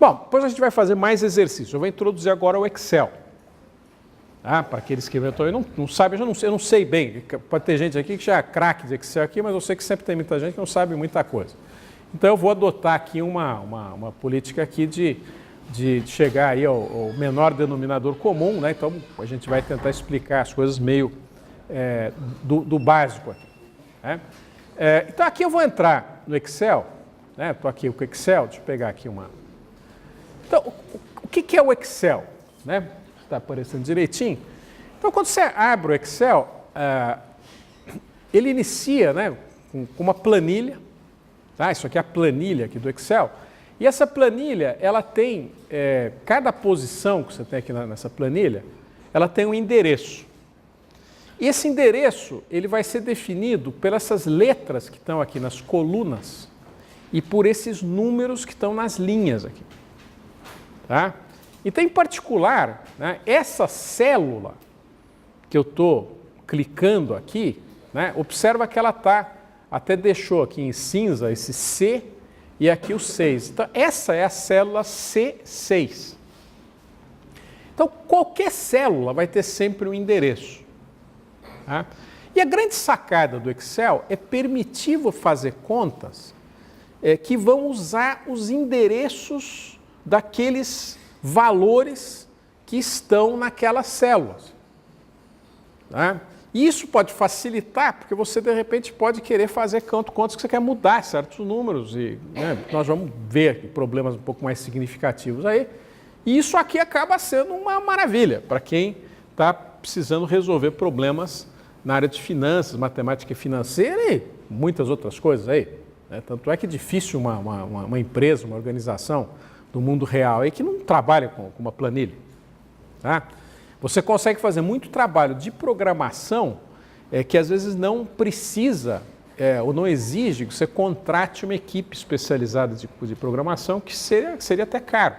Bom, depois a gente vai fazer mais exercícios. Eu vou introduzir agora o Excel. Tá? Para aqueles que eventualmente não sabem, eu não sei bem. Pode ter gente aqui que já é craque de Excel aqui, mas eu sei que sempre tem muita gente que não sabe muita coisa. Então eu vou adotar aqui uma política aqui de chegar aí ao menor denominador comum, né? Então a gente vai tentar explicar as coisas meio do básico aqui. Né? Então aqui eu vou entrar no Excel, né? Estou aqui com o Excel, deixa eu pegar aqui uma... Então, o que é o Excel? Né? Está aparecendo direitinho. Então, quando você abre o Excel, ele inicia, né, com uma planilha. Tá? Isso aqui é a planilha aqui do Excel. E essa planilha, ela tem, cada posição que você tem aqui nessa planilha, ela tem um endereço. E esse endereço, ele vai ser definido pelas essas letras que estão aqui nas colunas e por esses números que estão nas linhas aqui. Tá? Então, em particular, né, essa célula que eu estou clicando aqui, né, observa que ela até deixou aqui em cinza esse C e aqui o 6. Então, essa é a célula C6. Então, qualquer célula vai ter sempre um endereço. Tá? E a grande sacada do Excel é permitir fazer contas que vão usar os endereços daqueles valores que estão naquelas células. Tá? E isso pode facilitar, porque você, de repente, pode querer fazer contas que você quer mudar certos números, e né, nós vamos ver aqui problemas um pouco mais significativos aí. E isso aqui acaba sendo uma maravilha para quem está precisando resolver problemas na área de finanças, matemática financeira e muitas outras coisas aí. Né? Tanto é que é difícil uma empresa, uma organização do mundo real aí que não trabalha com uma planilha. Tá? Você consegue fazer muito trabalho de programação que às vezes não precisa ou não exige que você contrate uma equipe especializada de programação, que seria até caro.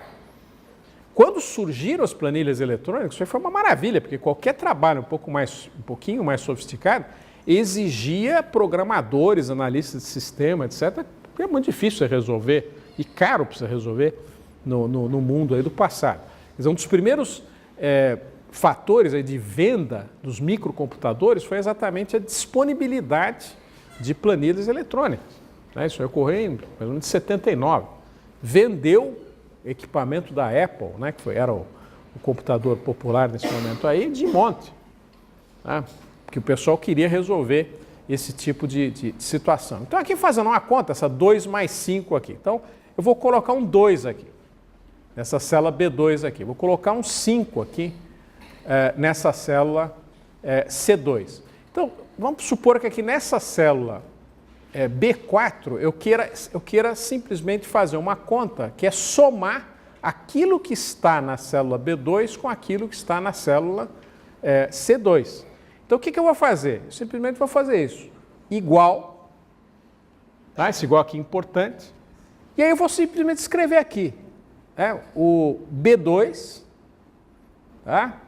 Quando surgiram as planilhas eletrônicas, isso foi uma maravilha, porque qualquer trabalho um pouquinho mais sofisticado exigia programadores, analistas de sistema, etc., porque é muito difícil você resolver e caro para você resolver no mundo aí do passado. Quer dizer, um dos primeiros fatores aí de venda dos microcomputadores foi exatamente a disponibilidade de planilhas eletrônicas. Né? Isso ocorreu em mais ou menos 79. Vendeu equipamento da Apple, né, que era o computador popular nesse momento aí, de monte. Tá? Porque o pessoal queria resolver esse tipo de situação. Então aqui fazendo uma conta, essa 2 mais 5 aqui. Então eu vou colocar um 2 aqui, nessa célula B2 aqui. Vou colocar um 5 aqui nessa célula C2. Então vamos supor que aqui nessa célula B4, eu queira simplesmente fazer uma conta que é somar aquilo que está na célula B2 com aquilo que está na célula C2. Então, o que eu vou fazer? Eu simplesmente vou fazer isso. Igual, tá? Esse igual aqui é importante. E aí eu vou simplesmente escrever aqui, o B2, tá?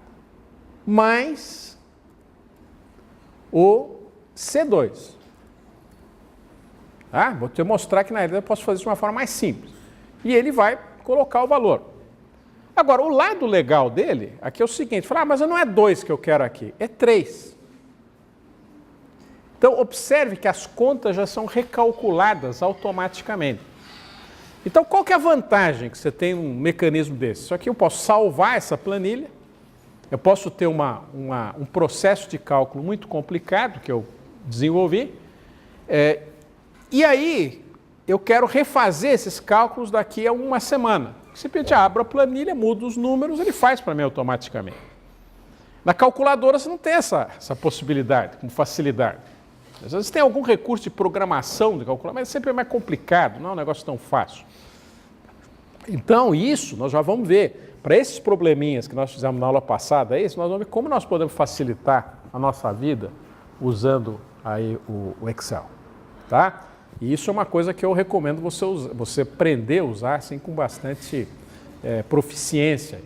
Mais o C2. Tá? Vou te mostrar que na realidade eu posso fazer isso de uma forma mais simples. E ele vai colocar o valor. Agora, o lado legal dele, aqui é o seguinte, mas não é 2 que eu quero aqui, é 3. Então, observe que as contas já são recalculadas automaticamente. Então, qual que é a vantagem que você tem num mecanismo desse? Isso aqui eu posso salvar essa planilha, eu posso ter um processo de cálculo muito complicado que eu desenvolvi, e aí, eu quero refazer esses cálculos daqui a uma semana. Simplesmente abro a planilha, mudo os números, ele faz para mim automaticamente. Na calculadora você não tem essa possibilidade, com facilidade. Às vezes tem algum recurso de programação de calcular, mas sempre é mais complicado, não é um negócio tão fácil. Então, isso nós já vamos ver. Para esses probleminhas que nós fizemos na aula passada, nós vamos ver como nós podemos facilitar a nossa vida usando aí o Excel. Tá? E isso é uma coisa que eu recomendo você aprender a usar assim, com bastante proficiência.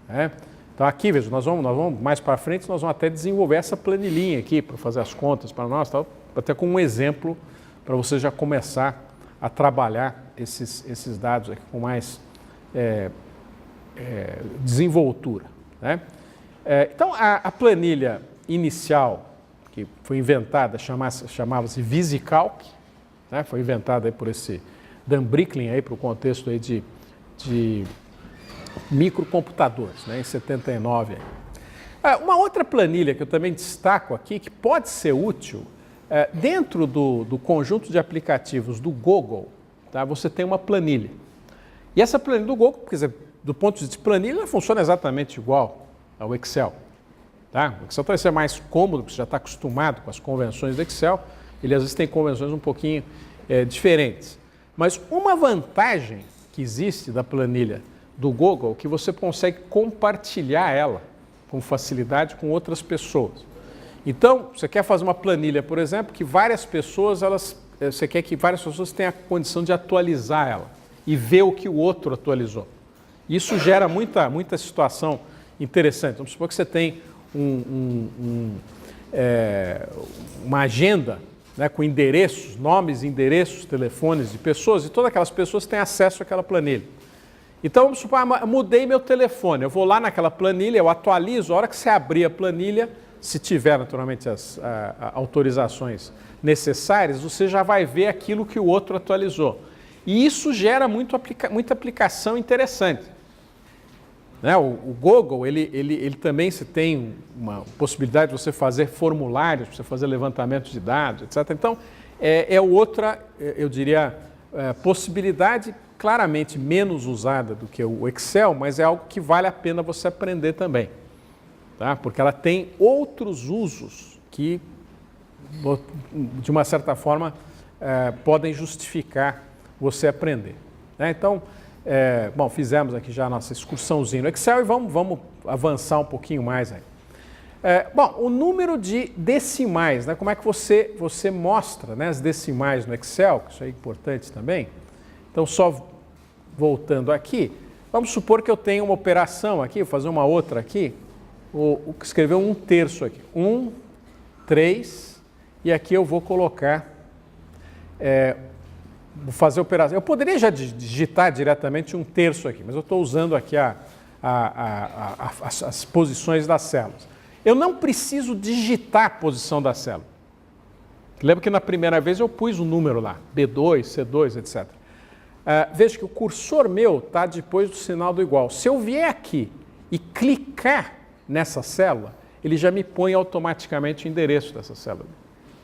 Né? Então aqui, veja, nós vamos mais para frente, nós vamos até desenvolver essa planilhinha aqui para fazer as contas para nós, até com um exemplo para você já começar a trabalhar esses dados aqui com mais desenvoltura, né? Então, a planilha inicial, que foi inventada, chamava-se VisiCalc, né? Foi inventada aí por esse Dan Bricklin aí para o contexto aí de microcomputadores, né? Em 79. Uma outra planilha que eu também destaco aqui, que pode ser útil, dentro do conjunto de aplicativos do Google, tá? Você tem uma planilha. E essa planilha do Google, quer dizer, do ponto de vista de planilha, ela funciona exatamente igual ao Excel. Tá? O Excel talvez seja mais cômodo, porque você já está acostumado com as convenções do Excel. Ele às vezes tem convenções um pouquinho diferentes. Mas uma vantagem que existe da planilha do Google é que você consegue compartilhar ela com facilidade com outras pessoas. Então, você quer fazer uma planilha, por exemplo, que várias pessoas, você quer que várias pessoas tenham a condição de atualizar ela e ver o que o outro atualizou. Isso gera muita situação interessante. Vamos supor que você tem uma agenda, né, com endereços, nomes, endereços, telefones de pessoas, e todas aquelas pessoas têm acesso àquela planilha. Então, vamos supor, eu mudei meu telefone, eu vou lá naquela planilha, eu atualizo, a hora que você abrir a planilha, se tiver naturalmente as autorizações necessárias, você já vai ver aquilo que o outro atualizou. E isso gera muita aplicação interessante. Né? O Google, ele também se tem uma possibilidade de você fazer formulários, você fazer levantamento de dados, etc. Então, outra, eu diria, possibilidade claramente menos usada do que o Excel, mas é algo que vale a pena você aprender também. Tá? Porque ela tem outros usos que, de uma certa forma, podem justificar você aprender. Né? Então, bom, fizemos aqui já a nossa excursãozinha no Excel e vamos avançar um pouquinho mais aí. Bom, o número de decimais, né? Como é que você mostra, né, as decimais no Excel, que isso é importante também. Então, só voltando aqui, vamos supor que eu tenho uma operação aqui, vou fazer uma outra aqui, vou escrever 1/3 aqui, 1, 3, e aqui eu vou colocar, vou fazer a operação. Eu poderia já digitar diretamente 1/3 aqui, mas eu estou usando aqui as posições das células. Eu não preciso digitar a posição da célula. Lembra que na primeira vez eu pus um número lá, B2, C2, etc. Veja que o cursor meu está depois do sinal do igual. Se eu vier aqui e clicar nessa célula, ele já me põe automaticamente o endereço dessa célula,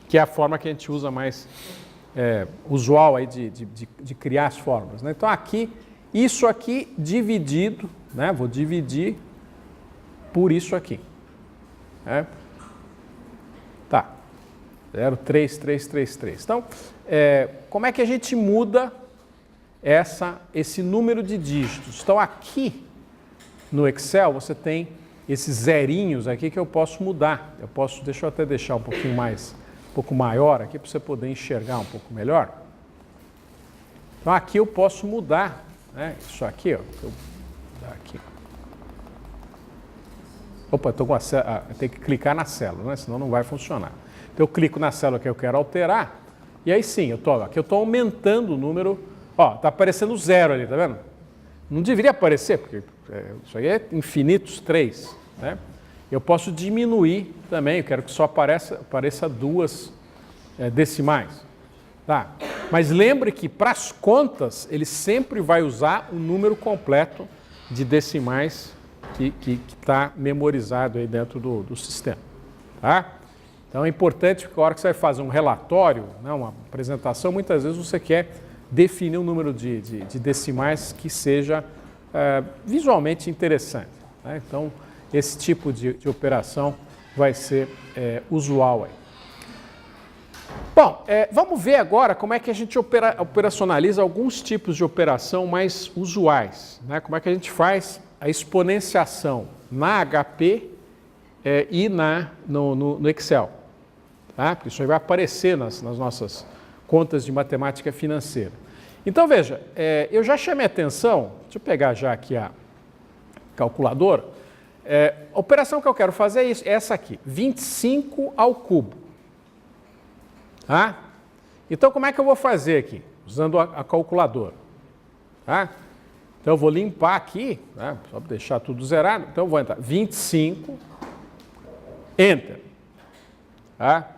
que é a forma que a gente usa mais usual aí de criar as fórmulas. Né? Então aqui, isso aqui dividido, né? Vou dividir por isso aqui. Tá, 0,3333. Então, como é que a gente muda esse número de dígitos? Então aqui no Excel você tem esses zerinhos aqui que eu posso mudar. Deixa eu até deixar um pouco maior aqui para você poder enxergar um pouco melhor. Então aqui eu posso mudar, né? Isso aqui, ó. Aqui. Opa, eu tenho que clicar na célula, né? Senão não vai funcionar. Então eu clico na célula que eu quero alterar e aí sim, aqui eu estou aumentando o número. Ó, está aparecendo 0 ali, tá vendo? Não deveria aparecer, porque isso aí é infinitos 3, né? Eu posso diminuir também, eu quero que só apareça 2 decimais. Tá? Mas lembre que para as contas, ele sempre vai usar o número completo de decimais que está memorizado aí dentro do sistema. Tá? Então é importante porque a hora que você vai fazer um relatório, né, uma apresentação, muitas vezes você quer definir um número de decimais que seja visualmente interessante. Né? Então, esse tipo de operação vai ser usual aí. Bom, vamos ver agora como é que a gente operacionaliza alguns tipos de operação mais usuais. Né? Como é que a gente faz a exponenciação na HP e no Excel. Tá? Porque isso aí vai aparecer nas nossas contas de matemática financeira. Então, veja, eu já chamei a atenção, deixa eu pegar já aqui a calculadora. A operação que eu quero fazer é essa aqui, 25 ao cubo. Tá? Então, como é que eu vou fazer aqui? Usando a calculadora. Tá? Então eu vou limpar aqui, né, só para deixar tudo zerado. Então eu vou entrar 25, Enter. Tá?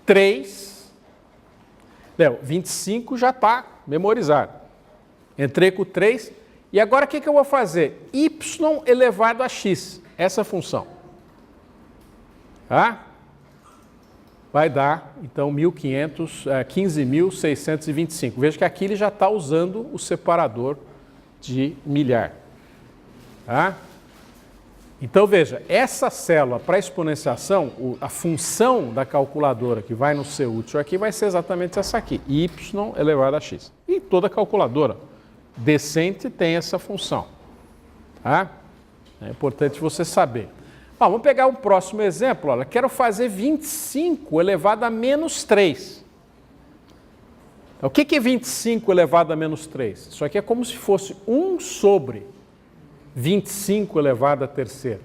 3, 25 já está memorizado. Entrei com 3, e agora o que eu vou fazer? Y elevado a x, essa função. Tá? Vai dar, então, 15.625. Veja que aqui ele já está usando o separador de milhar. Tá? Então, veja, essa célula para exponenciação, a função da calculadora que vai no ser útil aqui vai ser exatamente essa aqui, y elevado a x. E toda calculadora decente tem essa função. Tá? É importante você saber. Bom, vamos pegar um próximo exemplo. Olha, quero fazer 25 elevado a menos 3. Então, o que é 25 elevado a menos 3? Isso aqui é como se fosse 1 sobre 25 elevado a terceira.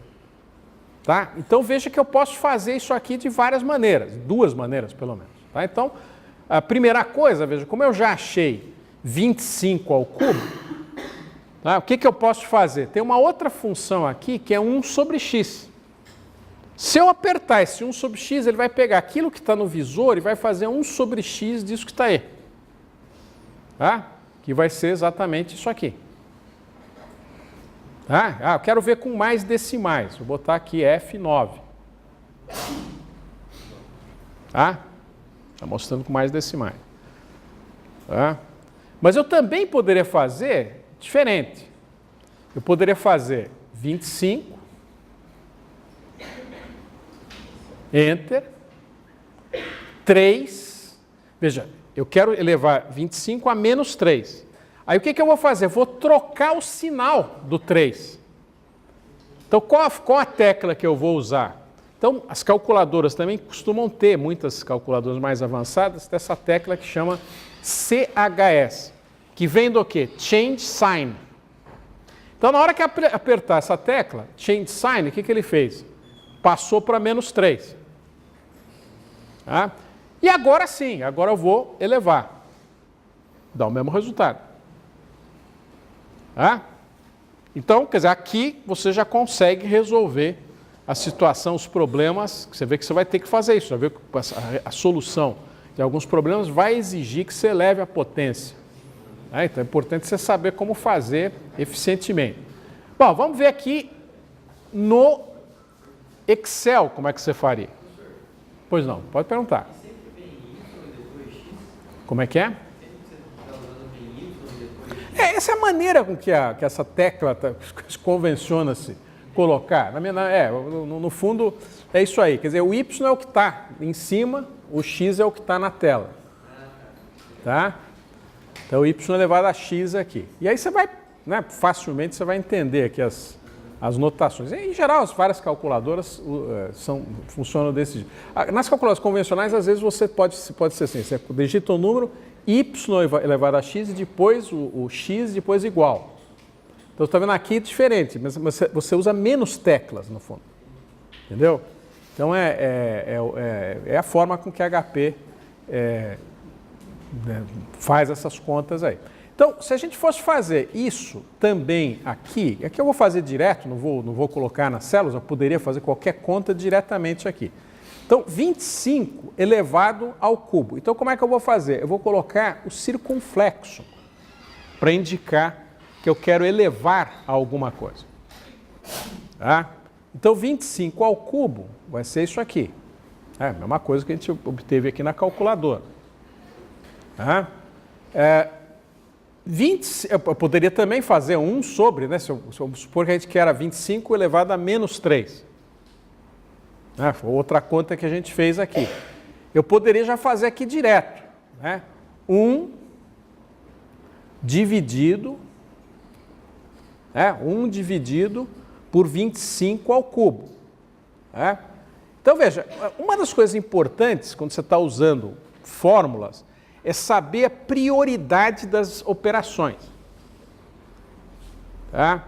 Tá? Então, veja que eu posso fazer isso aqui de várias maneiras, 2 maneiras pelo menos. Tá? Então, a primeira coisa, veja, como eu já achei 25 ao cubo, tá? O que eu posso fazer? Tem uma outra função aqui que é 1 sobre x. Se eu apertar esse 1 sobre x, ele vai pegar aquilo que está no visor e vai fazer 1 sobre x disso que está aí. Tá? Que vai ser exatamente isso aqui. Tá? Eu quero ver com mais decimais. Vou botar aqui F9. Tá? Está mostrando com mais decimais. Tá? Mas eu também poderia fazer diferente. Eu poderia fazer 25, Enter, 3, veja, eu quero elevar 25 a menos 3. Aí o que eu vou fazer? Vou trocar o sinal do 3. Então, qual a tecla que eu vou usar? Então, as calculadoras também costumam ter, muitas calculadoras mais avançadas, dessa tecla que chama CHS, que vem do quê? Change Sign. Então, na hora que apertar essa tecla, Change Sign, o que ele fez? Passou para menos 3. Tá? E agora sim, agora eu vou elevar. Dá o mesmo resultado. Tá? Então, quer dizer, aqui você já consegue resolver a situação, os problemas, você vê que você vai ter que fazer isso, já vê que a solução de alguns problemas vai exigir que você eleve a potência. Tá? Então é importante você saber como fazer eficientemente. Bom, vamos ver aqui no Excel como é que você faria. Pois não, pode perguntar. Como é que é? Essa é a maneira com que essa tecla convenciona-se colocar. No fundo, é isso aí. Quer dizer, o Y é o que está em cima, o X é o que está na tela. Tá? Então, o Y elevado a X aqui. E aí você vai, né, facilmente, você vai entender aqui as notações. Em geral, as várias calculadoras funcionam desse jeito. Nas calculadoras convencionais, às vezes, você pode ser assim, você digita o número y elevado a x e depois o x depois igual. Então, você está vendo aqui diferente, mas você usa menos teclas, no fundo. Entendeu? Então, é a forma com que a HP faz essas contas aí. Então, se a gente fosse fazer isso também aqui eu vou fazer direto, não vou colocar nas células, eu poderia fazer qualquer conta diretamente aqui. Então, 25 elevado ao cubo. Então, como é que eu vou fazer? Eu vou colocar o circunflexo para indicar que eu quero elevar a alguma coisa. Tá? Então, 25 ao cubo vai ser isso aqui. É a mesma coisa que a gente obteve aqui na calculadora. Tá? Eu poderia também fazer 1 sobre, né? Se eu supor que a gente quer 25 elevado a menos 3. Foi outra conta que a gente fez aqui. Eu poderia já fazer aqui direto. Né? 1 dividido 1 dividido por 25 ao cubo. Né? Então, veja, uma das coisas importantes quando você está usando fórmulas é saber a prioridade das operações. Tá?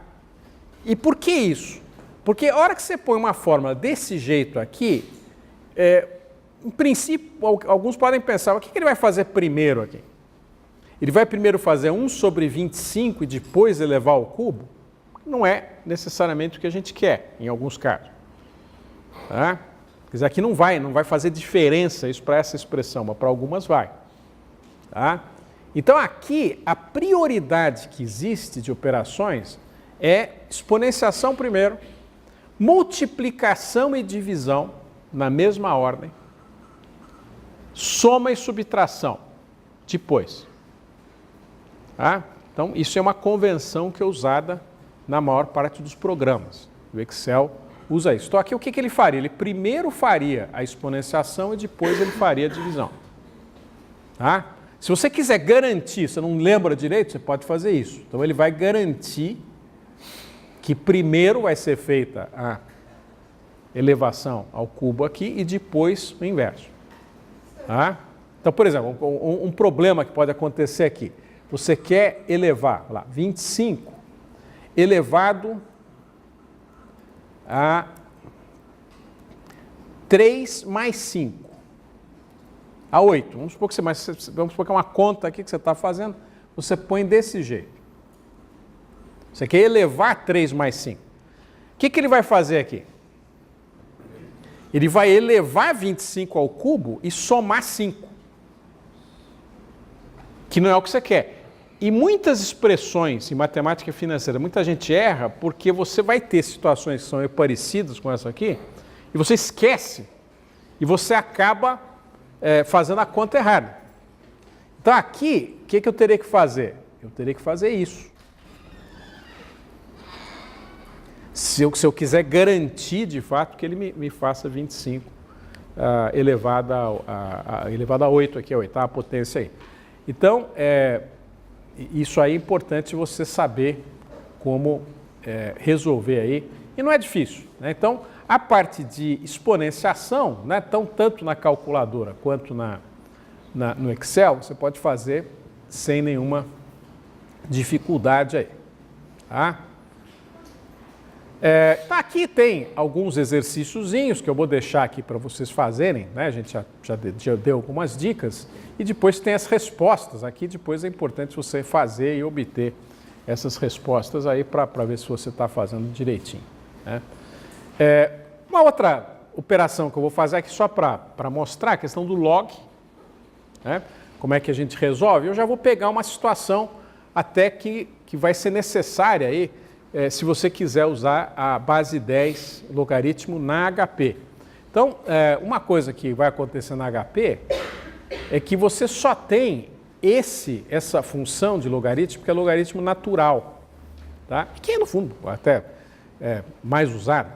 E por que isso? Porque a hora que você põe uma fórmula desse jeito aqui, em princípio, alguns podem pensar, o que ele vai fazer primeiro aqui? Ele vai primeiro fazer 1 sobre 25 e depois elevar ao cubo? Não é necessariamente o que a gente quer, em alguns casos. Tá? Quer dizer, aqui não vai fazer diferença isso para essa expressão, mas para algumas vai. Tá? Então aqui, a prioridade que existe de operações é exponenciação primeiro, multiplicação e divisão na mesma ordem, soma e subtração depois. Tá? Então isso é uma convenção que é usada na maior parte dos programas. O Excel usa isso. Então aqui o que ele faria? Ele primeiro faria a exponenciação e depois ele faria a divisão. Tá? Se você quiser garantir, você não lembra direito, você pode fazer isso. Então ele vai garantir que primeiro vai ser feita a elevação ao cubo aqui e depois o inverso. Tá? Então, por exemplo, um problema que pode acontecer aqui. Você quer elevar, lá, 25 elevado a 3 mais 5, a 8. Vamos supor que é uma conta aqui que você está fazendo, você põe desse jeito. Você quer elevar 3 mais 5. O que ele vai fazer aqui? Ele vai elevar 25 ao cubo e somar 5. Que não é o que você quer. E muitas expressões em matemática financeira, muita gente erra porque você vai ter situações que são parecidas com essa aqui e você esquece e você acaba fazendo a conta errada. Então aqui, o que eu teria que fazer? Eu teria que fazer isso. Se eu quiser garantir de fato que ele me faça 25 elevado a 8 aqui, a oitava potência aí. Então, isso aí é importante você saber como resolver aí, e não é difícil, né? Então, a parte de exponenciação, né, tanto na calculadora quanto no Excel, você pode fazer sem nenhuma dificuldade aí. Tá? Aqui tem alguns exercíciozinhos que eu vou deixar aqui para vocês fazerem, né? A gente já deu algumas dicas e depois tem as respostas aqui, depois é importante você fazer e obter essas respostas aí para ver se você está fazendo direitinho, né? Uma outra operação que eu vou fazer aqui só para mostrar a questão do log, né? Como é que a gente resolve, eu já vou pegar uma situação até que vai ser necessária aí, se você quiser usar a base 10 logaritmo na HP. Então, uma coisa que vai acontecer na HP é que você só tem essa função de logaritmo, que é logaritmo natural, tá? Que é, no fundo, até mais usado,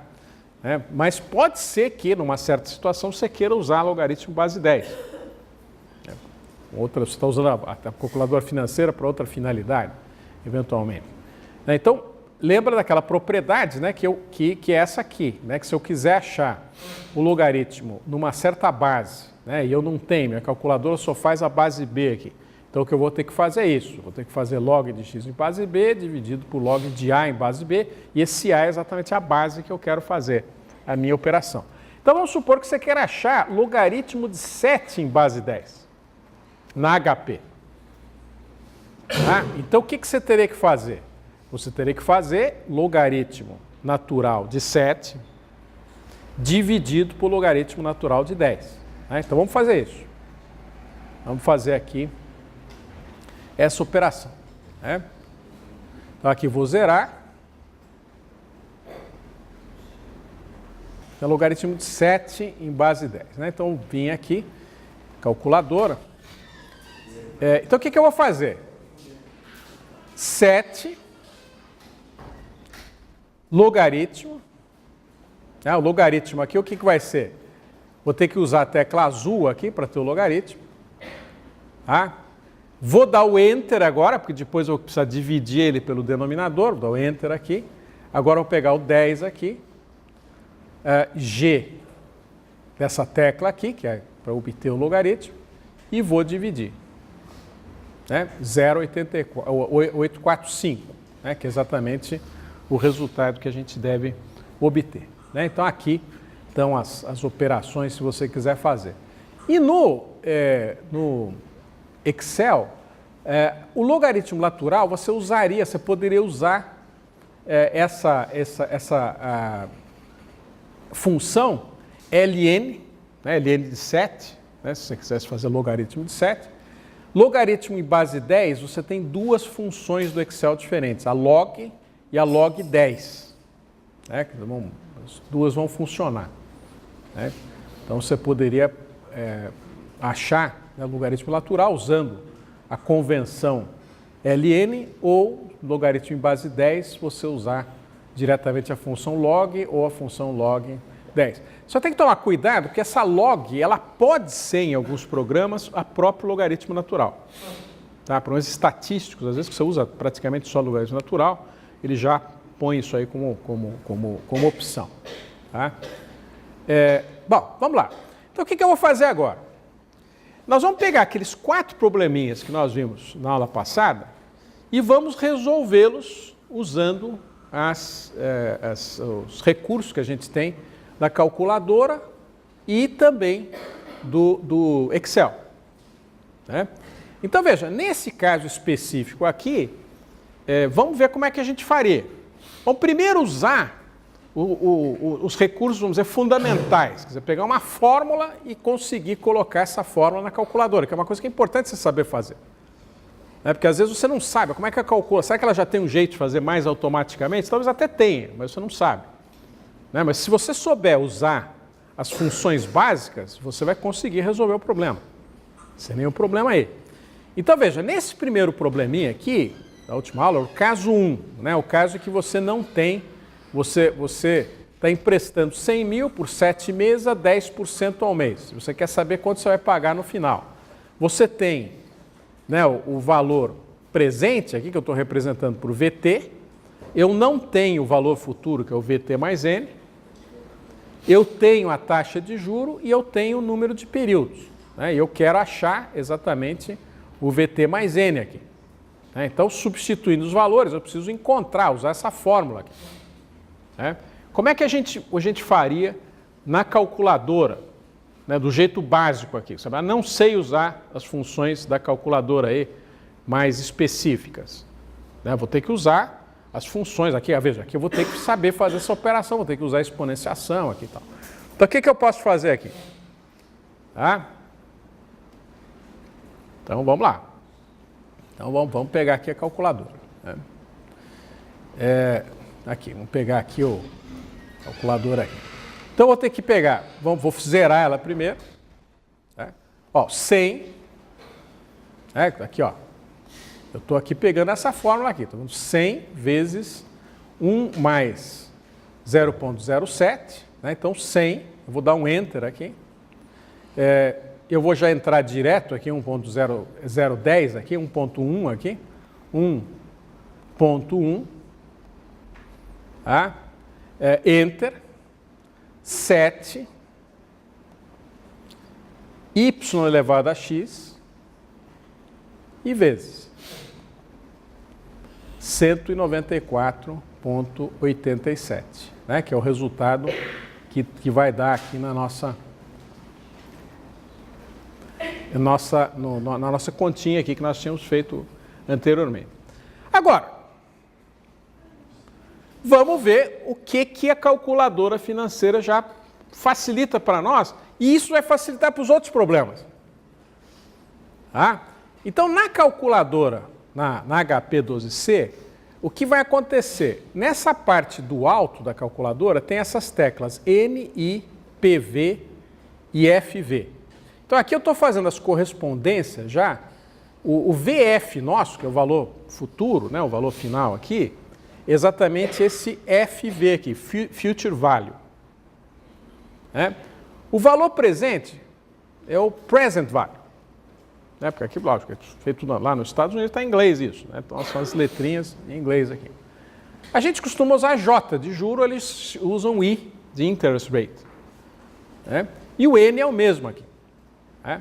né? Mas pode ser que, numa certa situação, você queira usar logaritmo base 10. Você está usando a calculadora financeira para outra finalidade, eventualmente. Então, lembra daquela propriedade, né, que é essa aqui, né, que se eu quiser achar o logaritmo numa certa base, né, e eu não tenho, minha calculadora só faz a base B aqui. Então o que eu vou ter que fazer é isso, eu vou ter que fazer log de x em base B dividido por log de A em base B, e esse A é exatamente a base que eu quero fazer, a minha operação. Então vamos supor que você quer achar logaritmo de 7 em base 10, na HP. Tá? Então o que você teria que fazer? Você teria que fazer logaritmo natural de 7 dividido por logaritmo natural de 10. Né? Então vamos fazer isso. Vamos fazer aqui essa operação. Né? Então aqui vou zerar. É logaritmo de 7 em base 10. Né? Então vim aqui, calculadora. Então o que eu vou fazer? 7 logaritmo, o logaritmo aqui, o que vai ser? Vou ter que usar a tecla azul aqui para ter o logaritmo. Tá? Vou dar o Enter agora, porque depois eu vou precisar dividir ele pelo denominador, vou dar o Enter aqui. Agora eu vou pegar o 10 aqui, G dessa tecla aqui, que é para obter o logaritmo, e vou dividir. Né? 0,845, né? Que é exatamente o resultado que a gente deve obter. Né? Então aqui estão as operações se você quiser fazer. E no Excel, O logaritmo natural você poderia usar essa função ln, né, ln de 7, né, se você quisesse fazer logaritmo de 7. Logaritmo em base 10, você tem duas funções do Excel diferentes, a log e a log 10. Né, as duas vão funcionar. Né? Então você poderia achar, né, logaritmo natural usando a convenção ln ou logaritmo em base 10, você usar diretamente a função log ou a função log 10. Só tem que tomar cuidado que essa log, ela pode ser em alguns programas a próprio logaritmo natural. Tá? Programas estatísticos, às vezes que você usa praticamente só logaritmo natural, ele já põe isso aí como opção. Tá? Bom, vamos lá. Então o que eu vou fazer agora? Nós vamos pegar aqueles 4 probleminhas que nós vimos na aula passada e vamos resolvê-los usando os recursos que a gente tem da calculadora e também do Excel. Né? Então, veja, nesse caso específico aqui, vamos ver como é que a gente faria. Vamos primeiro usar os recursos, vamos dizer, fundamentais. Quer dizer, pegar uma fórmula e conseguir colocar essa fórmula na calculadora, que é uma coisa que é importante você saber fazer. Porque às vezes você não sabe como é que ela calcula. Será que ela já tem um jeito de fazer mais automaticamente? Talvez até tenha, mas você não sabe. Mas se você souber usar as funções básicas, você vai conseguir resolver o problema. Sem nenhum problema aí. Então veja, nesse primeiro probleminha aqui, da última aula, o caso 1, né, o caso que você não tem, você está emprestando 100 mil por 7 meses a 10% ao mês. Você quer saber quanto você vai pagar no final. Você tem, né, o valor presente aqui, que eu estou representando por VT, eu não tenho o valor futuro, que é o VT mais N, eu tenho a taxa de juro e eu tenho o número de períodos. Né, e eu quero achar exatamente o VT mais N aqui. Né, então, substituindo os valores, eu preciso usar essa fórmula aqui. Né. Como é que a gente faria na calculadora, né, do jeito básico aqui? Sabe? Eu não sei usar as funções da calculadora aí mais específicas. Né? Vou ter que usar as funções aqui. Veja, aqui eu vou ter que saber fazer essa operação, vou ter que usar a exponenciação aqui e tal. Então, o que eu posso fazer aqui? Tá? Então, vamos lá. Então, vamos pegar aqui a calculadora. Né? Aqui, vamos pegar aqui a calculadora aqui. Então, eu vou ter que pegar, vou zerar ela primeiro. Né? 100. Aqui, ó. Eu estou aqui pegando essa fórmula aqui. Estou vendo 100 vezes 1 mais 0,07. Né? Então, 100. Eu vou dar um Enter aqui. Eu vou já entrar direto aqui, 1.010 aqui, 1.1 aqui. 1.1. Tá? Enter. 7. Y elevado a x. E vezes 194,87, né? Que é o resultado que vai dar aqui na nossa continha aqui que nós tínhamos feito anteriormente. Agora, vamos ver o que a calculadora financeira já facilita para nós, e isso vai facilitar para os outros problemas. Tá? Então, na calculadora, na HP12C, o que vai acontecer? Nessa parte do alto da calculadora, tem essas teclas NI, PV e FV. Então, aqui eu estou fazendo as correspondências já. O VF nosso, que é o valor futuro, né, o valor final aqui, exatamente esse FV aqui, Future Value. Né? O valor presente é o Present Value. Né? Porque aqui, lógico, é feito lá nos Estados Unidos, está em inglês isso. Né? Então, são as letrinhas em inglês aqui. A gente costuma usar J de juro, eles usam I de Interest Rate. Né? E o N é o mesmo aqui. Né?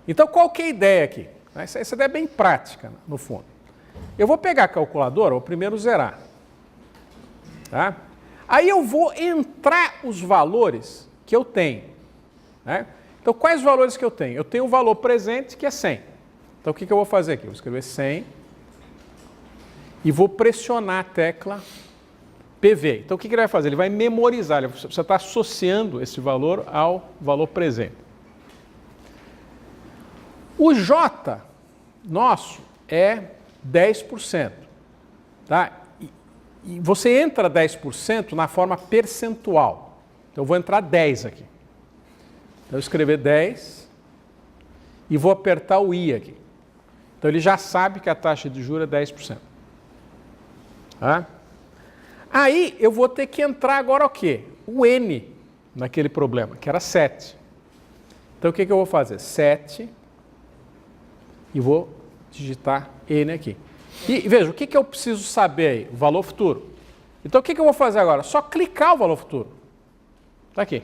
Então, qual que é a ideia aqui? Essa ideia é bem prática, no fundo. Eu vou pegar a calculadora, vou primeiro zerar. Tá? Aí eu vou entrar os valores que eu tenho. Né? Então, quais valores que eu tenho? Eu tenho o valor presente, que é 100. Então, o que eu vou fazer aqui? Eu vou escrever 100 e vou pressionar a tecla PV. Então, o que ele vai fazer? Ele vai memorizar, você está associando esse valor ao valor presente. O J nosso é 10%. Tá? E você entra 10% na forma percentual. Então, eu vou entrar 10 aqui. Então, eu vou escrever 10 e vou apertar o I aqui. Então, ele já sabe que a taxa de juros é 10%. Tá? Aí, eu vou ter que entrar agora o quê? O N naquele problema, que era 7. Então, o que eu vou fazer? 7 e vou digitar N aqui. E veja, o que eu preciso saber aí? O valor futuro. Então, o que eu vou fazer agora? Só clicar o valor futuro. Está aqui.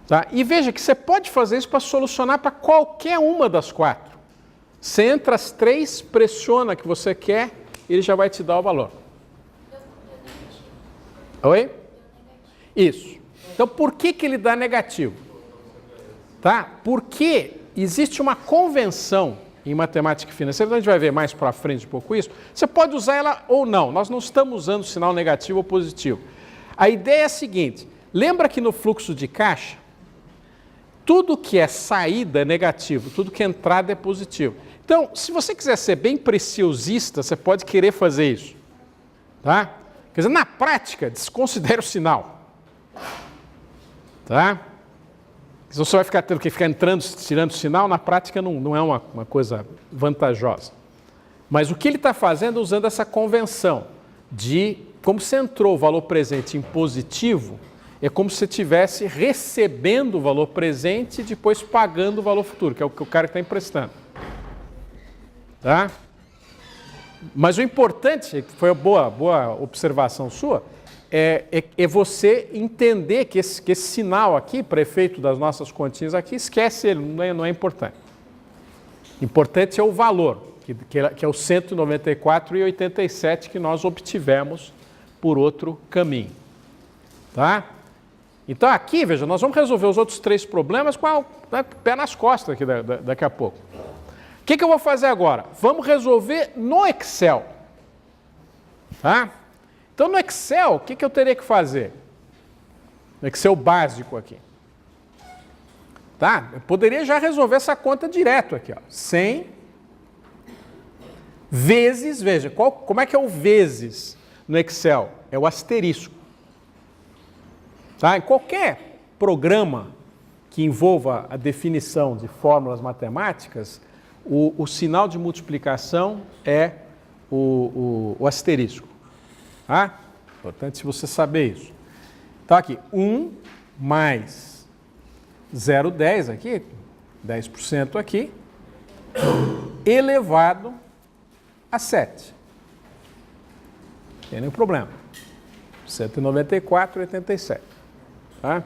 Tá? E veja que você pode fazer isso para solucionar para qualquer uma das 4. Você entra as 3, pressiona o que você quer, ele já vai te dar o valor. Oi? Isso. Então, por que ele dá negativo? Tá? Porque existe uma convenção em matemática financeira, a gente vai ver mais para frente um pouco isso, você pode usar ela ou não, nós não estamos usando sinal negativo ou positivo. A ideia é a seguinte, lembra que no fluxo de caixa, tudo que é saída é negativo, tudo que é entrada é positivo. Então, se você quiser ser bem preciosista, você pode querer fazer isso. Tá? Quer dizer, na prática, desconsidere o sinal. Tá? Se você vai ficar tendo que ficar entrando, tirando o sinal, na prática não é uma coisa vantajosa. Mas o que ele está fazendo é usando essa convenção de, como você entrou o valor presente em positivo, é como se você estivesse recebendo o valor presente e depois pagando o valor futuro, que é o que o cara está emprestando. Tá? Mas o importante, foi uma boa observação sua, é você entender que esse sinal aqui, para efeito das nossas continhas aqui, esquece ele, não é importante. Importante é o valor, que é o 194,87 que nós obtivemos por outro caminho. Tá? Então aqui, veja, nós vamos resolver os outros 3 problemas com o pé nas costas aqui daqui a pouco. O que eu vou fazer agora? Vamos resolver no Excel. Tá? Então, no Excel, o que eu teria que fazer? No Excel básico aqui. Tá? Eu poderia já resolver essa conta direto aqui. Ó. 100 vezes, veja, como é que é o vezes no Excel? É o asterisco. Tá? Em qualquer programa que envolva a definição de fórmulas matemáticas, o sinal de multiplicação é o asterisco. Tá? Importante você saber isso. Então, aqui, 1 mais 0,10 aqui, 10% aqui, elevado a 7. Não tem nenhum problema. 194,87. Tá?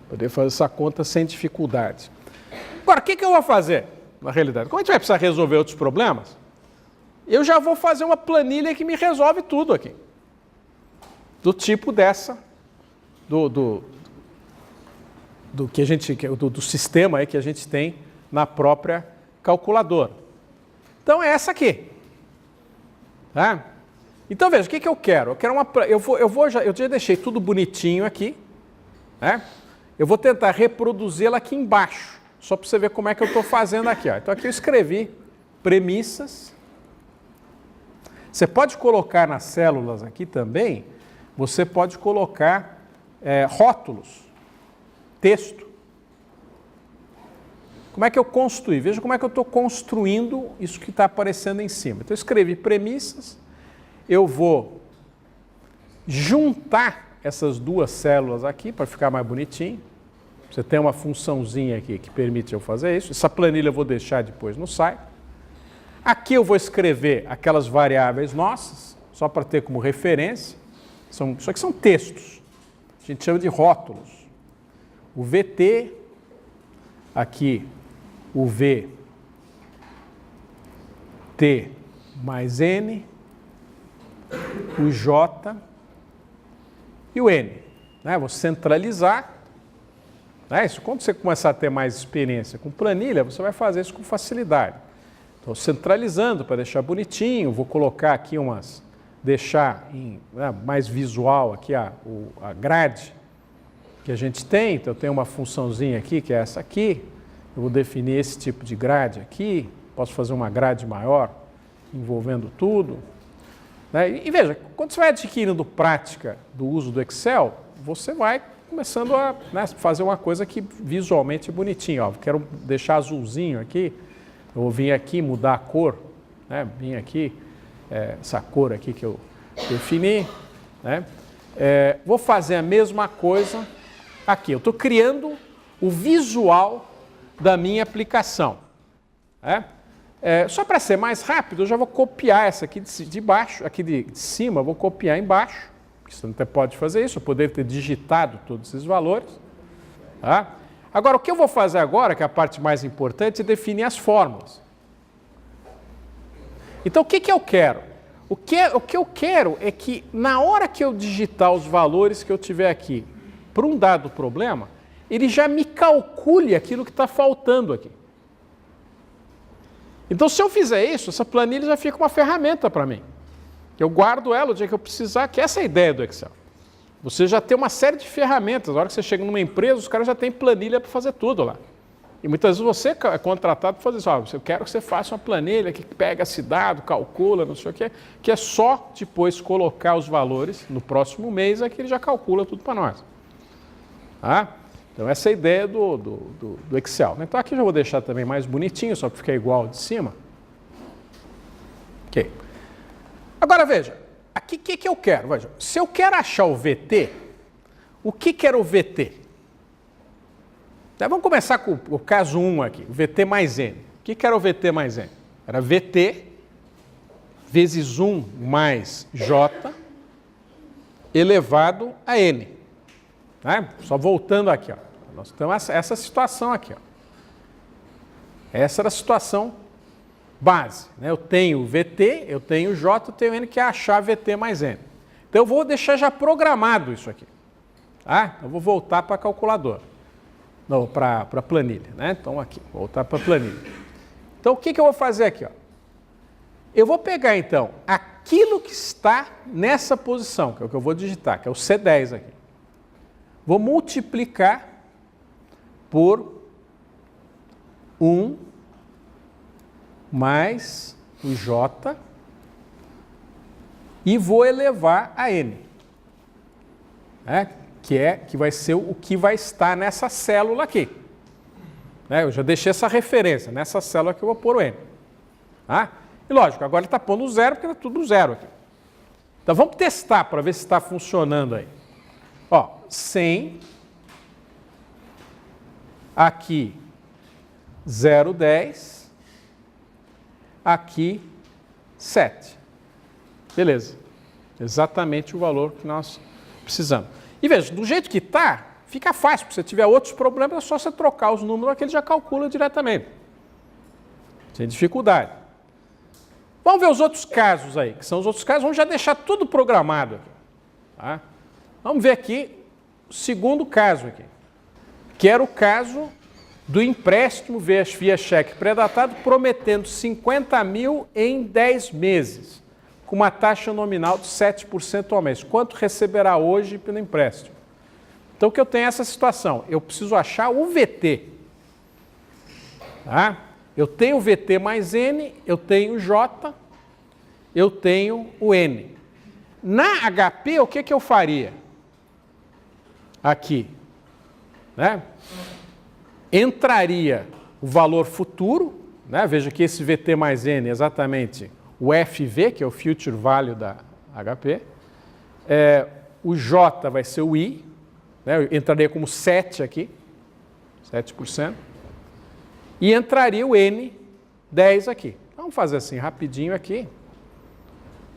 Poder fazer essa conta sem dificuldade. Agora, o que eu vou fazer, na realidade? Como a gente vai precisar resolver outros problemas, eu já vou fazer uma planilha que me resolve tudo aqui. Do tipo dessa, do sistema aí que a gente tem na própria calculadora. Então é essa aqui. Tá? Então veja, o que eu quero? Eu quero eu já deixei tudo bonitinho aqui. Né? Eu vou tentar reproduzi-la aqui embaixo, só para você ver como é que eu estou fazendo aqui. Ó. Então aqui eu escrevi premissas. Você pode colocar nas células aqui também, você pode colocar rótulos, texto. Como é que eu construí? Veja como é que eu estou construindo isso que está aparecendo em cima. Então eu escrevi premissas, eu vou juntar essas 2 células aqui para ficar mais bonitinho. Você tem uma funçãozinha aqui que permite eu fazer isso. Essa planilha eu vou deixar depois no site. Aqui eu vou escrever aquelas variáveis nossas, só para ter como referência. Isso aqui são textos. A gente chama de rótulos. O VT, aqui o VT mais N, o J e o N. Né? Vou centralizar Isso, quando você começar a ter mais experiência com planilha, você vai fazer isso com facilidade. Estou centralizando para deixar bonitinho, vou colocar aqui deixar mais visual aqui a grade que a gente tem. Então eu tenho uma funçãozinha aqui, que é essa aqui, eu vou definir esse tipo de grade aqui, posso fazer uma grade maior, envolvendo tudo. E veja, quando você vai adquirindo prática do uso do Excel, você vai começando a fazer uma coisa que visualmente é bonitinha. Quero deixar azulzinho aqui, eu vou vir aqui mudar a cor, vim aqui, essa cor aqui que eu defini. Vou fazer a mesma coisa aqui. Eu estou criando o visual da minha aplicação. Só para ser mais rápido, eu já vou copiar essa aqui de baixo, aqui de cima, eu vou copiar embaixo. Você até pode fazer isso, eu poderia ter digitado todos esses valores. Agora, o que eu vou fazer agora, que é a parte mais importante, é definir as fórmulas. Então, o que eu quero? O que eu quero é que, na hora que eu digitar os valores que eu tiver aqui para um dado problema, ele já me calcule aquilo que está faltando aqui. Então, se eu fizer isso, essa planilha já fica uma ferramenta para mim. Eu guardo ela o dia que eu precisar, que essa é a ideia do Excel. Você já tem uma série de ferramentas. Na hora que você chega numa empresa, os caras já têm planilha para fazer tudo lá. E muitas vezes você é contratado para fazer isso. Eu quero que você faça uma planilha que pega esse dado, calcula, não sei o quê, que é só depois colocar os valores no próximo mês, é que ele já calcula tudo para nós. Então essa é a ideia do Excel. Então aqui eu já vou deixar também mais bonitinho, só para ficar igual ao de cima. Ok. Agora veja, aqui o que eu quero? Veja, se eu quero achar o VT, o que era o VT? Então, vamos começar com o caso 1 aqui, o VT mais N. O que era o VT mais N? Era VT vezes 1 mais J elevado a N. Só voltando aqui. Nós temos essa situação aqui. Essa era a situação base. Eu tenho VT, eu tenho J, eu tenho N, que é achar VT mais N. Então eu vou deixar já programado isso aqui. Eu vou voltar para a calculadora. Não, para a planilha. Então aqui, voltar para a planilha. Então o que eu vou fazer aqui? Eu vou pegar então aquilo que está nessa posição, que é o que eu vou digitar, que é o C10 aqui. Vou multiplicar por 1 mais o J e vou elevar a N, que vai ser o que vai estar nessa célula aqui. Eu já deixei essa referência, nessa célula que eu vou pôr o N. E lógico, agora ele está pondo zero, porque está tudo zero aqui. Então vamos testar para ver se está funcionando aí. 100, aqui 0,10, aqui 7. Beleza. Exatamente o valor que nós precisamos. E veja, do jeito que está, fica fácil. Se você tiver outros problemas, é só você trocar os números aqui, ele já calcula diretamente. Sem dificuldade. Vamos ver os outros casos aí, que são os outros casos. Vamos já deixar tudo programado aqui. Vamos ver aqui o segundo caso aqui, que era o caso do empréstimo via cheque pré-datado prometendo 50 mil em 10 meses, com uma taxa nominal de 7% ao mês. Quanto receberá hoje pelo empréstimo? Então, o que eu tenho é essa situação. Eu preciso achar o VT. Eu tenho o VT mais N, eu tenho o J, eu tenho o N. Na HP, o que eu faria? Aqui, entraria o valor futuro, veja que esse VT mais N é exatamente o FV, que é o Future Value da HP, o J vai ser o I, eu entraria como 7 aqui, 7%, e entraria o N, 10 aqui. Vamos fazer assim rapidinho aqui,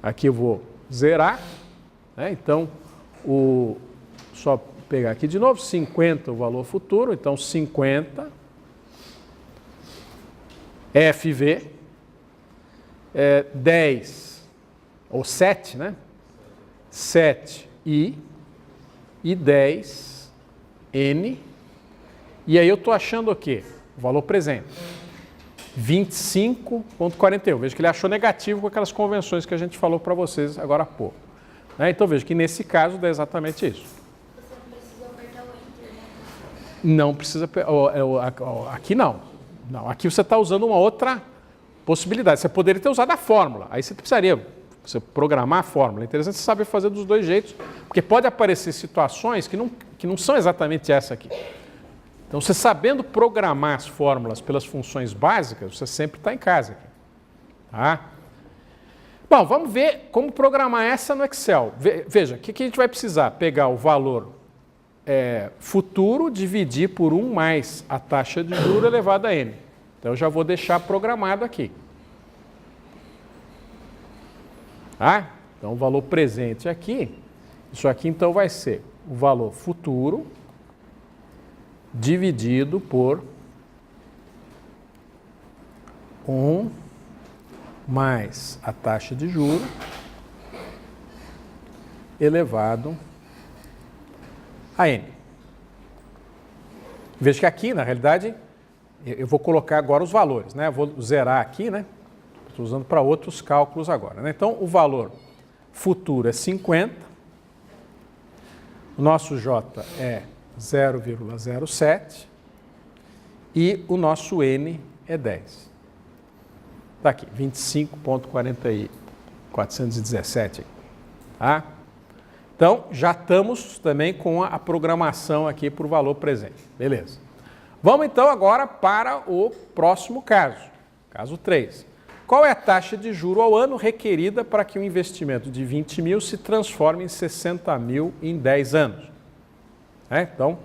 aqui eu vou zerar, então, só pegar aqui de novo, 50 o valor futuro, então 50 FV, 10, ou 7, 7 I e 10 N, E aí eu estou achando o quê? O valor presente. 25,41. Veja que ele achou negativo com aquelas convenções que a gente falou para vocês agora há pouco. Né? Então veja que nesse caso dá exatamente isso. Você não precisa apertar o Enter, né? Não precisa... Aqui não. Não, aqui você está usando uma outra possibilidade. Você poderia ter usado a fórmula. Aí você precisaria programar a fórmula. É interessante você saber fazer dos dois jeitos, porque pode aparecer situações que não são exatamente essa aqui. Então, você sabendo programar as fórmulas pelas funções básicas, você sempre está em casa aqui. Tá? Bom, vamos ver como programar essa no Excel. Veja, o que a gente vai precisar? Pegar o valor futuro, dividir por 1 mais a taxa de juros elevado a n. Então, eu já vou deixar programado aqui. Tá? Então, o valor presente aqui, isso aqui então vai ser o valor futuro dividido por 1 mais a taxa de juros elevado a n. Veja que aqui, na realidade, eu vou colocar agora os valores, né? Eu vou zerar aqui, né? Estou usando para outros cálculos agora, né? Então, o valor futuro é 50, o nosso J é 0,07 e o nosso N é 10. Está aqui, 25,417. Tá? Então, já estamos também com a programação aqui para o valor presente. Beleza. Vamos então agora para o próximo caso, caso 3. Qual é a taxa de juro ao ano requerida para que um investimento de 20 mil se transforme em 60 mil em 10 anos? Então,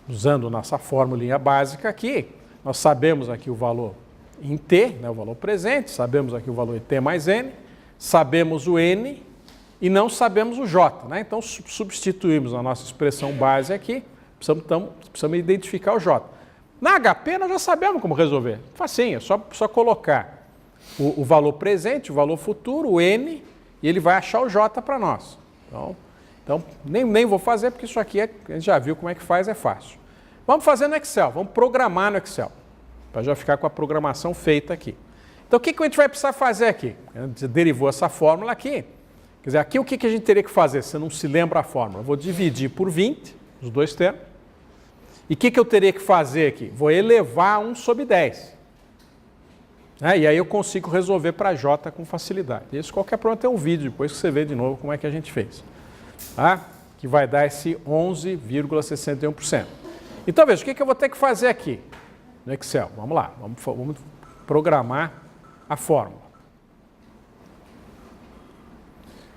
usando nossa formulinha básica aqui, nós sabemos aqui o valor em T, né, o valor presente, sabemos aqui o valor em T mais N, sabemos o N e não sabemos o J. Né? Então, substituímos a nossa expressão base aqui, precisamos identificar o J. Na HP, nós já sabemos como resolver. Facinho, é só colocar o valor presente, o valor futuro, o N, e ele vai achar o J para nós. Então, nem vou fazer, porque isso aqui a gente já viu como é que faz, é fácil. Vamos fazer no Excel, vamos programar no Excel, para já ficar com a programação feita aqui. Então, o que a gente vai precisar fazer aqui? A gente derivou essa fórmula aqui. Quer dizer, aqui o que a gente teria que fazer, se não se lembra a fórmula? Eu vou dividir por 20, os dois termos. E o que eu teria que fazer aqui? Vou elevar 1 sobre 10. E aí eu consigo resolver para J com facilidade. Isso, qualquer problema, tem um vídeo depois que você vê de novo como é que a gente fez. Tá? Que vai dar esse 11,61%. Então, veja, o que eu vou ter que fazer aqui no Excel? Vamos lá, vamos programar a fórmula.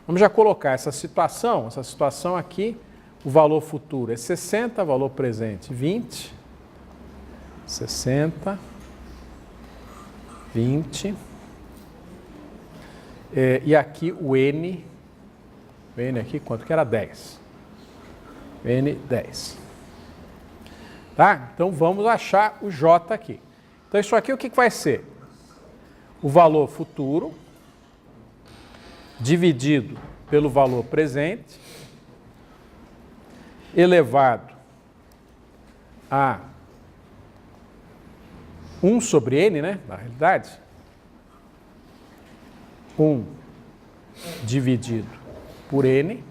Vamos já colocar essa situação aqui, o valor futuro é 60, valor presente 20, 60, 20, e aqui o N aqui, quanto que era? 10. N, 10. Tá? Então, vamos achar o J aqui. Então, isso aqui o que vai ser? O valor futuro dividido pelo valor presente elevado a 1 sobre N, né? Na realidade, 1 dividido por N,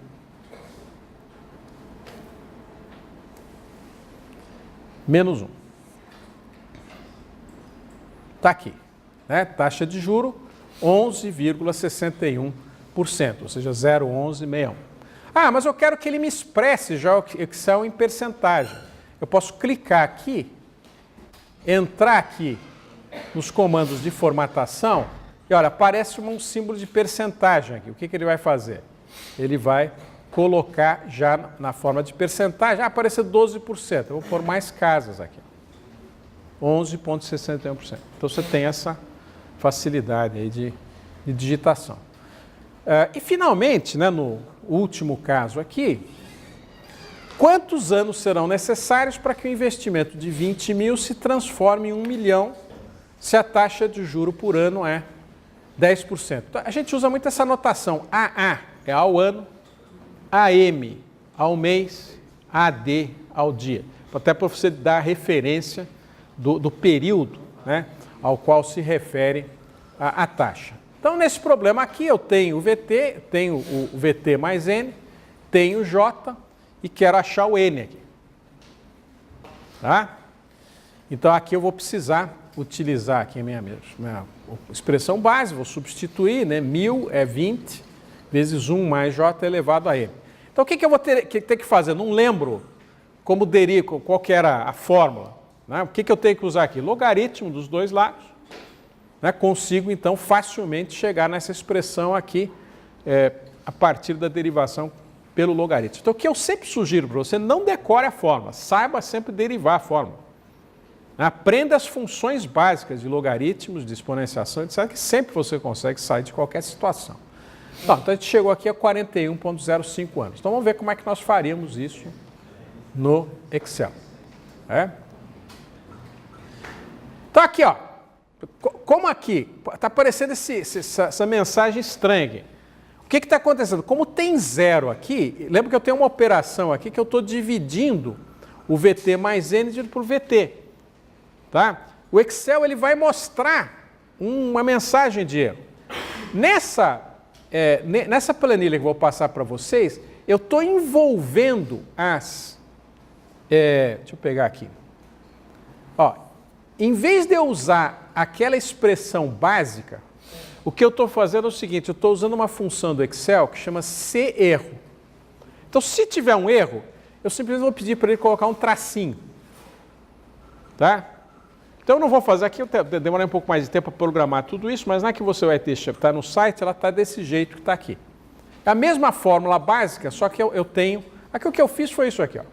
menos 1. Está aqui, né? Taxa de juro 11,61%, ou seja, 0,1161. Ah, mas eu quero que ele me expresse já o Excel em percentagem. Eu posso clicar aqui, entrar aqui nos comandos de formatação e olha, aparece um símbolo de percentagem aqui. O que ele vai fazer? Ele vai colocar já na forma de percentagem, apareceu 12%, eu vou pôr mais casas aqui, 11,61%. Então você tem essa facilidade aí de digitação. E finalmente, né, no último caso aqui, quantos anos serão necessários para que o investimento de 20 mil se transforme em 1 milhão se a taxa de juro por ano é 10%? Então, a gente usa muito essa notação, AA ao ano, AM ao mês, AD ao dia. até para você dar a referência do período, né, ao qual se refere a taxa. Então, nesse problema aqui, eu tenho o VT, tenho o VT mais N, tenho o J e quero achar o N aqui. Tá? Então, aqui eu vou precisar utilizar aqui a minha expressão base, vou substituir, né? 1000 é 20 vezes 1 mais J elevado a N. Então, o que eu vou ter que fazer? Não lembro como deriva, qual que era a fórmula. Né? O que eu tenho que usar aqui? Logaritmo dos dois lados. Né? Consigo, então, facilmente chegar nessa expressão aqui a partir da derivação pelo logaritmo. Então, o que eu sempre sugiro para você, não decore a fórmula, saiba sempre derivar a fórmula. Aprenda as funções básicas de logaritmos, de exponenciação, etc., que sempre você consegue sair de qualquer situação. Então, a gente chegou aqui a 41,05 anos. Então, vamos ver como é que nós faríamos isso no Excel. Então, aqui, ó, como aqui, está aparecendo essa mensagem estranha aqui. O que está acontecendo? Como tem zero aqui, lembra que eu tenho uma operação aqui que eu estou dividindo o VT mais N dividido por VT. Tá? O Excel ele vai mostrar uma mensagem de erro. Nessa planilha que eu vou passar para vocês, eu estou envolvendo deixa eu pegar aqui. Ó, em vez de eu usar aquela expressão básica, o que eu estou fazendo é o seguinte, eu estou usando uma função do Excel que chama CErro. Então, se tiver um erro, eu simplesmente vou pedir para ele colocar um tracinho. Tá? Então, eu não vou fazer aqui, eu demorei um pouco mais de tempo para programar tudo isso, mas na que você vai ter, está no site, ela está desse jeito que está aqui. É a mesma fórmula básica, só que eu tenho... Aqui o que eu fiz foi isso aqui, ó.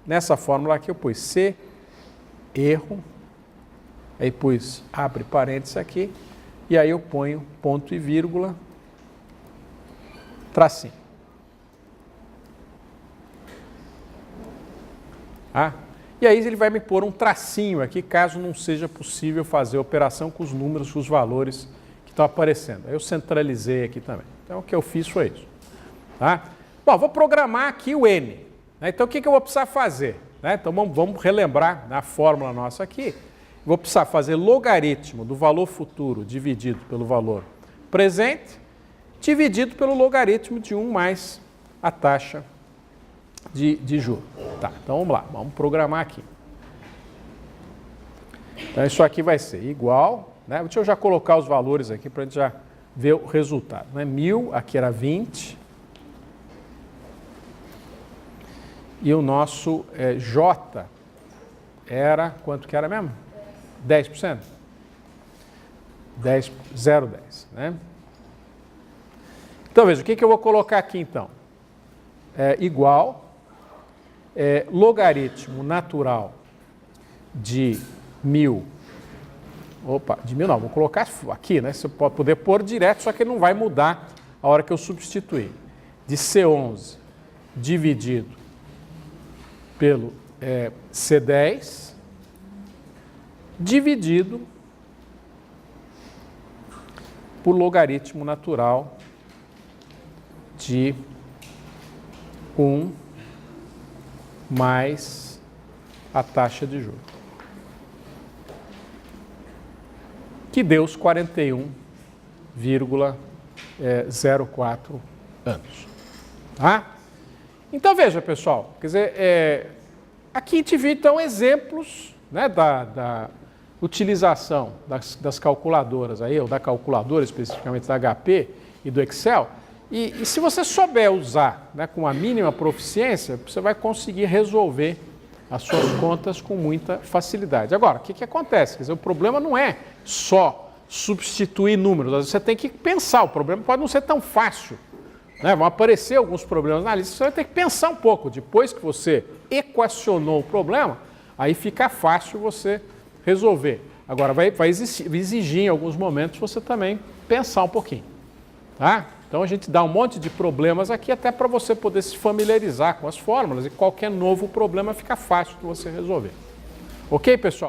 Nessa fórmula aqui eu pus CErro, aí pus, abre parênteses aqui, e aí eu ponho ponto e vírgula, tracinho. E aí ele vai me pôr um tracinho aqui, caso não seja possível fazer a operação com os números, com os valores que estão aparecendo. Aí eu centralizei aqui também. Então, o que eu fiz foi isso. Tá? Bom, vou programar aqui o N. Né? Então, o que eu vou precisar fazer? Né? Então, vamos relembrar a fórmula nossa aqui. Vou precisar fazer logaritmo do valor futuro dividido pelo valor presente, dividido pelo logaritmo de 1 mais a taxa de juros. Tá, então vamos lá, vamos programar aqui. Então isso aqui vai ser igual, né? Deixa eu já colocar os valores aqui para a gente já ver o resultado. Né? 1000, aqui era 20. E o nosso J era, quanto que era mesmo? 10%? 0,10, né? Então veja, o que eu vou colocar aqui então? Igual logaritmo natural de 1000, de 1000 não, vou colocar aqui, né? Você pode poder pôr direto, só que ele não vai mudar a hora que eu substituir. De C11 dividido pelo C10 dividido por logaritmo natural de 1 mais a taxa de juros, que deu os 41,04 anos. Tá? Então, veja, pessoal, quer dizer, aqui a gente viu, então, exemplos, né, da utilização das calculadoras, aí, ou da calculadora, especificamente da HP e do Excel. E se você souber usar, né, com a mínima proficiência, você vai conseguir resolver as suas contas com muita facilidade. Agora, o que acontece? Quer dizer, o problema não é só substituir números, às vezes você tem que pensar, o problema pode não ser tão fácil. Né? Vão aparecer alguns problemas na lista, você vai ter que pensar um pouco. Depois que você equacionou o problema, aí fica fácil você resolver. Agora, vai exigir em alguns momentos você também pensar um pouquinho. Tá? Então, a gente dá um monte de problemas aqui até para você poder se familiarizar com as fórmulas e qualquer novo problema fica fácil de você resolver. Ok, pessoal?